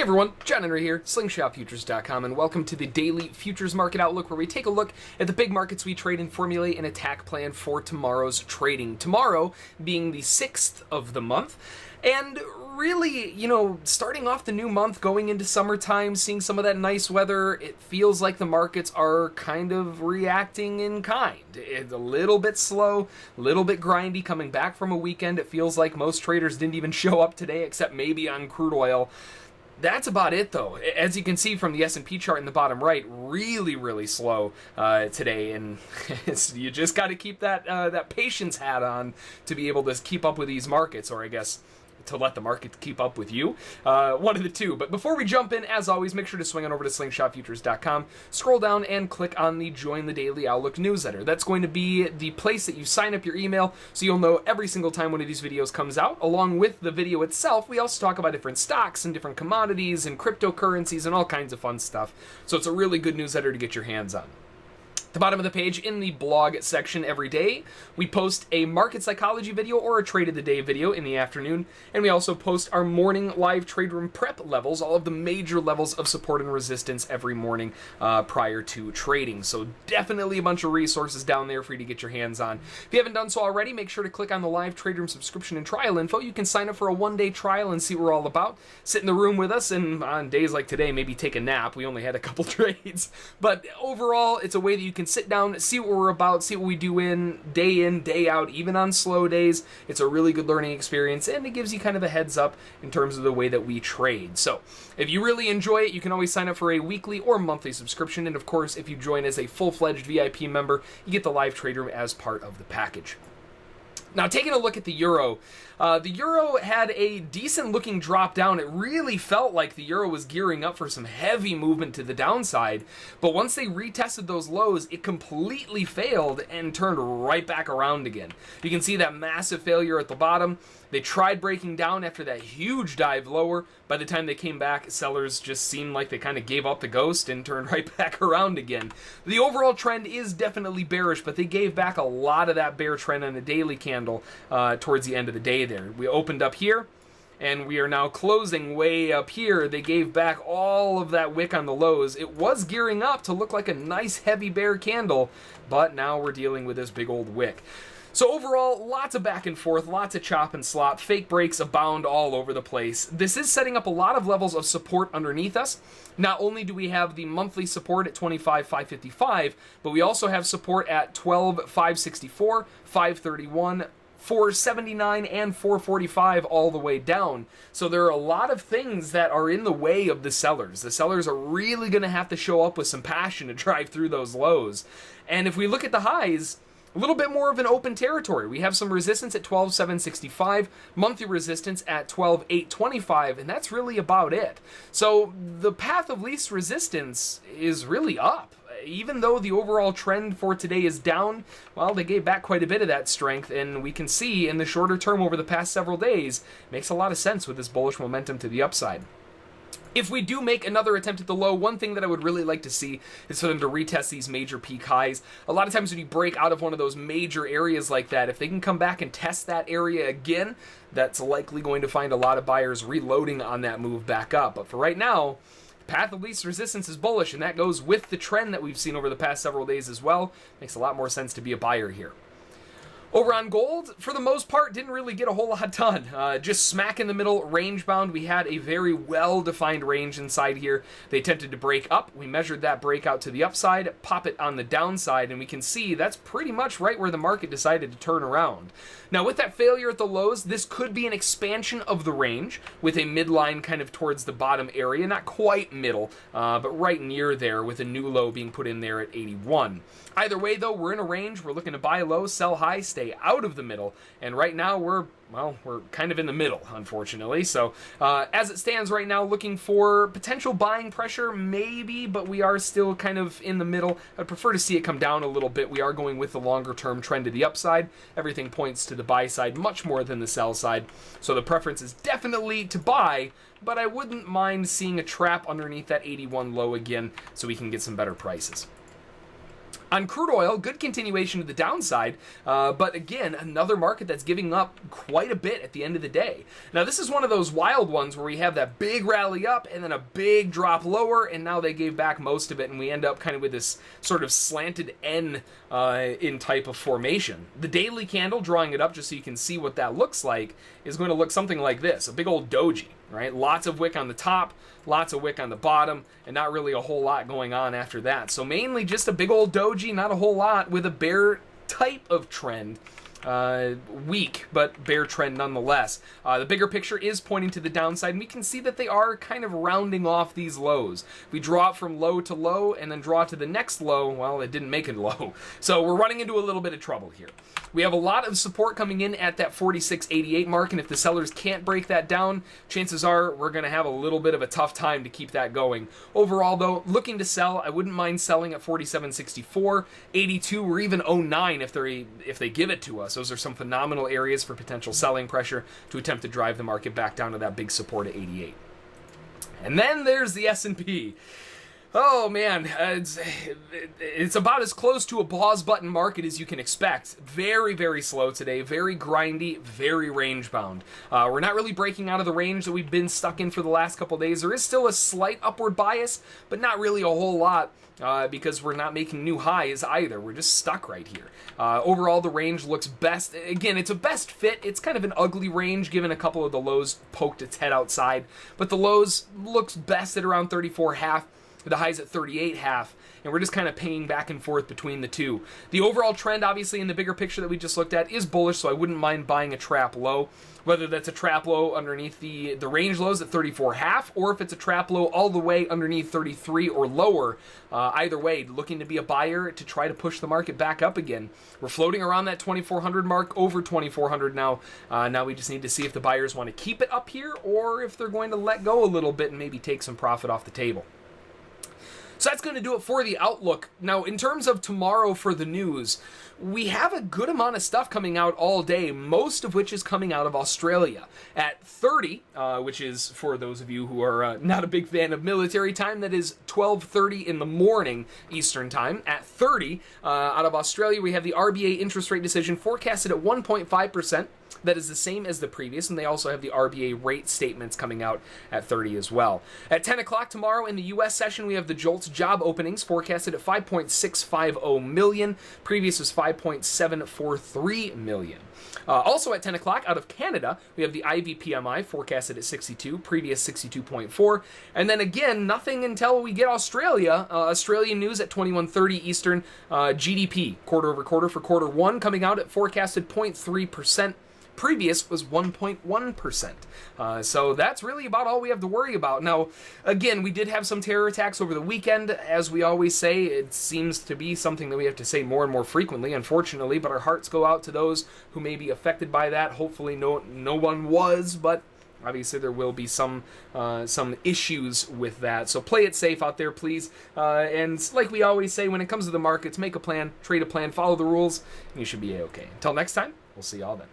everyone, John Henry here, slingshotfutures.com, and welcome to the daily futures market outlook, where we take a look at the big markets we trade and formulate an attack plan for tomorrow's trading. Tomorrow being the 6th of the month, and really, starting off the new month, going into summertime, seeing some of that nice weather, it feels like the markets are kind of reacting in kind. It's a little bit slow, a little bit grindy, coming back from a weekend. It feels like most traders didn't even show up today, except maybe on crude oil. That's about it, though. As you can see from the S&P chart in the bottom right, really slow today, and you just got to keep that patience hat on to be able to keep up with these markets, or I guess to let the market keep up with you. One of the two. But before we jump in, as always, make sure to swing on over to slingshotfutures.com, scroll down, and click on the Join the Daily Outlook newsletter. That's going to be the place that you sign up your email, so you'll know every single time one of these videos comes out. Along with the video itself, we also talk about different stocks and different commodities and cryptocurrencies and all kinds of fun stuff. So it's a really good newsletter to get your hands on. The bottom of the page in the blog section every day, we post a market psychology video or a trade of the day video in the afternoon, and we also post our morning live trade room prep levels, all of the major levels of support and resistance every morning prior to trading. So definitely a bunch of resources down there for you to get your hands on. If you haven't done so already, make sure to click on the live trade room subscription and trial info. You can sign up for a one-day trial and see what we're all about. Sit in the room with us, and on days like today, maybe take a nap. We only had a couple trades, but overall, it's a way that you can sit down, see what we're about, see what we do in, day out, even on slow days. It's a really good learning experience, and it gives you kind of a heads up in terms of the way that we trade. So if you really enjoy it, you can always sign up for a weekly or monthly subscription, and of course, if you join as a full-fledged VIP member, you get the live trade room as part of the package. Now, taking a look at the euro had a decent looking drop down. It really felt like the euro was gearing up for some heavy movement to the downside, but once they retested those lows, it completely failed and turned right back around again. You can see that massive failure at the bottom. They tried breaking down after that huge dive lower. By the time they came back, sellers just seemed like they kind of gave up the ghost and turned right back around again. The overall trend is definitely bearish, but they gave back a lot of that bear trend on the daily candle towards the end of the day there. We opened up here, and we are now closing way up here. They gave back all of that wick on the lows. It was gearing up to look like a nice heavy bear candle, but now we're dealing with this big old wick. So overall, lots of back and forth, lots of chop and slop, fake breaks abound all over the place. This is setting up a lot of levels of support underneath us. Not only do we have the monthly support at 25,555, but we also have support at 12,564, 531, 479, and 445 all the way down. So there are a lot of things that are in the way of the sellers. The sellers are really going to have to show up with some passion to drive through those lows. And if we look at the highs, a little bit more of an open territory. We have some resistance at 12,765, monthly resistance at 12,825, and that's really about it. So the path of least resistance is really up. Even though the overall trend for today is down, well, they gave back quite a bit of that strength, and we can see in the shorter term over the past several days, makes a lot of sense with this bullish momentum to the upside. If we do make another attempt at the low, one thing that I would really like to see is for them to retest these major peak highs. A lot of times when you break out of one of those major areas like that, if they can come back and test that area again, that's likely going to find a lot of buyers reloading on that move back up. But for right now, path of least resistance is bullish, and that goes with the trend that we've seen over the past several days as well. Makes a lot more sense to be a buyer here. Over on gold, for the most part, didn't really get a whole lot done. Just smack in the middle, range bound. We had a very well-defined range inside here. They attempted to break up. We measured that breakout to the upside, pop it on the downside, and we can see that's pretty much right where the market decided to turn around. Now, with that failure at the lows, this could be an expansion of the range with a midline kind of towards the bottom area. Not quite middle, but right near there, with a new low being put in there at 81. Either way, though, we're in a range. We're looking to buy low, sell high, stay out of the middle. And right now, we're kind of in the middle, unfortunately. So as it stands right now, looking for potential buying pressure, maybe, but we are still kind of in the middle. I'd prefer to see it come down a little bit. We are going with the longer-term trend to the upside. Everything points to the buy side much more than the sell side. So the preference is definitely to buy, but I wouldn't mind seeing a trap underneath that 81 low again so we can get some better prices. On crude oil, good continuation to the downside, but again, another market that's giving up quite a bit at the end of the day. Now, this is one of those wild ones where we have that big rally up and then a big drop lower, and now they gave back most of it, and we end up kind of with this sort of slanted N in type of formation. The daily candle, drawing it up just so you can see what that looks like, is going to look something like this, a big old doji. Right? Lots of wick on the top, lots of wick on the bottom, and not really a whole lot going on after that. So mainly just a big old doji, not a whole lot, with a bear type of trend. Weak, but bear trend nonetheless. The bigger picture is pointing to the downside, and we can see that they are kind of rounding off these lows. We draw it from low to low, and then draw to the next low. Well, it didn't make it low. So we're running into a little bit of trouble here. We have a lot of support coming in at that 46.88 mark, and if the sellers can't break that down, chances are we're going to have a little bit of a tough time to keep that going. Overall, though, looking to sell, I wouldn't mind selling at 47.64, 82, or even 09 if they give it to us. Those are some phenomenal areas for potential selling pressure to attempt to drive the market back down to that big support at 88. And then there's the S&P. Oh man, it's about as close to a pause button market as you can expect. Very, very slow today, very grindy, very range bound. We're not really breaking out of the range that we've been stuck in for the last couple days. There is still a slight upward bias, but not really a whole lot. Because we're not making new highs either. We're just stuck right here. Overall, the range looks best. Again, it's a best fit. It's kind of an ugly range given a couple of the lows poked its head outside. But the lows looks best at around 34.5. The highs at 38.5, and we're just kind of paying back and forth between the two. The overall trend, obviously, in the bigger picture that we just looked at is bullish, so I wouldn't mind buying a trap low, whether that's a trap low underneath the range lows at 34.5, or if it's a trap low all the way underneath 33 or lower. Either way, looking to be a buyer to try to push the market back up again. We're floating around that 2,400 mark, over 2,400 now. Now we just need to see if the buyers want to keep it up here, or if they're going to let go a little bit and maybe take some profit off the table. So that's going to do it for the outlook. Now, in terms of tomorrow for the news, we have a good amount of stuff coming out all day, most of which is coming out of Australia. At 30, which is, for those of you who are not a big fan of military time, that is 12:30 in the morning Eastern time. At 30, out of Australia, we have the RBA interest rate decision forecasted at 1.5%. That is the same as the previous, and they also have the RBA rate statements coming out at 30 as well. At 10 o'clock tomorrow in the U.S. session, we have the JOLTS job openings forecasted at 5.650 million. Previous was 5.743 million. Also at 10 o'clock out of Canada, we have the IV PMI forecasted at 62, previous 62.4. And then again, nothing until we get Australia. Australian news at 21:30 Eastern. GDP quarter over quarter for quarter one coming out at forecasted 0.3%. Previous was 1.1%. So that's really about all we have to worry about. Now, again, we did have some terror attacks over the weekend. As we always say, it seems to be something that we have to say more and more frequently, unfortunately, but our hearts go out to those who may be affected by that. Hopefully no one was, but obviously there will be some issues with that. So play it safe out there, please. And like we always say, when it comes to the markets, make a plan, trade a plan, follow the rules, and you should be A-okay. Until next time, we'll see y'all then.